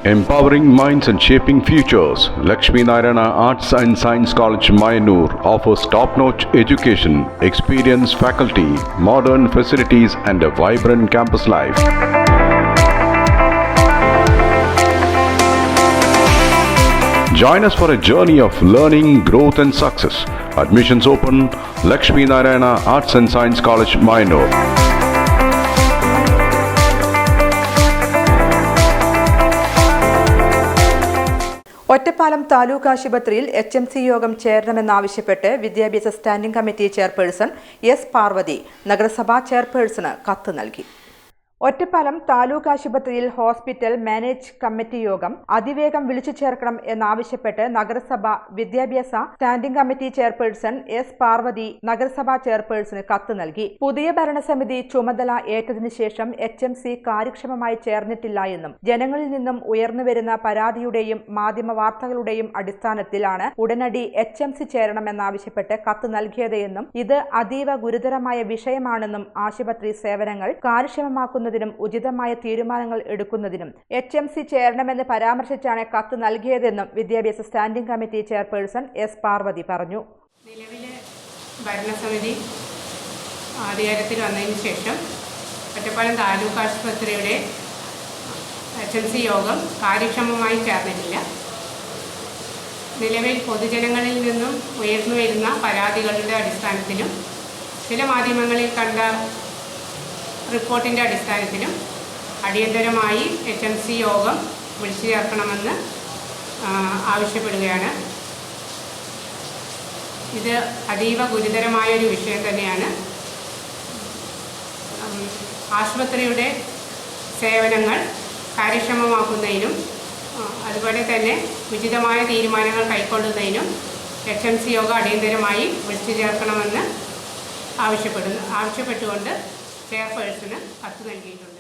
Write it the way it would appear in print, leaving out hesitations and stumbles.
Empowering minds and shaping futures, Lakshmi Narayana Arts and Science College, Mayanur offers top-notch education, experienced faculty, modern facilities and a vibrant campus life. Join us for a journey of learning, growth and success. Admissions open, Lakshmi Narayana Arts and Science College, Mayanur. Ottapalam taluk ആശുപത്രിയിൽ HMC യോഗം ചേരണമെന്നാവശ്യപ്പെട്ട് വിദ്യാഭ്യാസ standing committee chairperson S Parvathi നഗരസഭാ ചെയർപേഴ്സണ് കത്ത് നൽകി. ഒറ്റപ്പാലം താലൂക്ക് ആശുപത്രിയിൽ hospital manage committee യോഗം അതിവേഗം വിളിച്ചു ചേർക്കണം എന്നാവശ്യപ്പെട്ട് നഗരസഭ വിദ്യാഭ്യാസ standing committee chairperson S Parvathi നഗരസഭാ ചെയർപേഴ്സണ് കത്ത് നൽകി. പുതിയ ഭരണസമിതി ചുമതല ഏറ്റതിനു ശേഷം HMC കാര്യക്ഷമമായി ചേർന്നിട്ടില്ല എന്നും ജനങ്ങളിൽ നിന്നും ഉയർന്നുവരുന്ന പരാതിയുടെയും മാധ്യമ വാർത്തകളുടെയും അടിസ്ഥാനത്തിലാണ് ഉടനടി HMC ചേരണമെന്നാവശ്യപ്പെട്ട് കത്ത് നൽകിയത് എന്നും ഇത് അതീവ ഗുരുതരമായ വിഷയമാണെന്നും ആശുപത്രി സേവനങ്ങൾ കാര്യക്ഷമമാക്കുന്ന ഉചിതമായ തീരുമാനങ്ങൾ എടുക്കുന്നതിനും HMC ചേരണമെന്ന് പരാമർശിച്ചാണ് കത്ത് നൽകിയതെന്നും വിദ്യാഭ്യാസ standing committee chairperson S Parvathi പറഞ്ഞു. നിലവിലെ ഭരണസമിതി അധികാരത്തിൽ വന്നതിന് ശേഷം ഒറ്റപ്പാലം താലൂക്ക് ആശുപത്രിയുടെ HMC യോഗം കാര്യക്ഷമമായി ചേർന്നിട്ടില്ല. നിലവിൽ പൊതുജനങ്ങളിൽ നിന്നും ഉയർന്നു വരുന്ന പരാതികളുടെ അടിസ്ഥാനത്തിലും ചില മാധ്യമങ്ങളിൽ കണ്ട റിപ്പോർട്ടിൻ്റെ അടിസ്ഥാനത്തിലും അടിയന്തരമായി HMC യോഗം വിളിച്ചു ചേർക്കണമെന്ന് ആവശ്യപ്പെടുകയാണ്. ഇത് അതീവ ഗുരുതരമായൊരു വിഷയം തന്നെയാണ്. ആശുപത്രിയുടെ സേവനങ്ങൾ കാര്യക്ഷമമാക്കുന്നതിനും അതുപോലെ തന്നെ ഉചിതമായ തീരുമാനങ്ങൾ കൈക്കൊള്ളുന്നതിനും HMC യോഗം അടിയന്തരമായി വിളിച്ചു ചേർക്കണമെന്ന് ആവശ്യപ്പെട്ടുകൊണ്ട് ചെയർപേഴ്സണ് കത്ത് നൽകിയിട്ടുണ്ട്.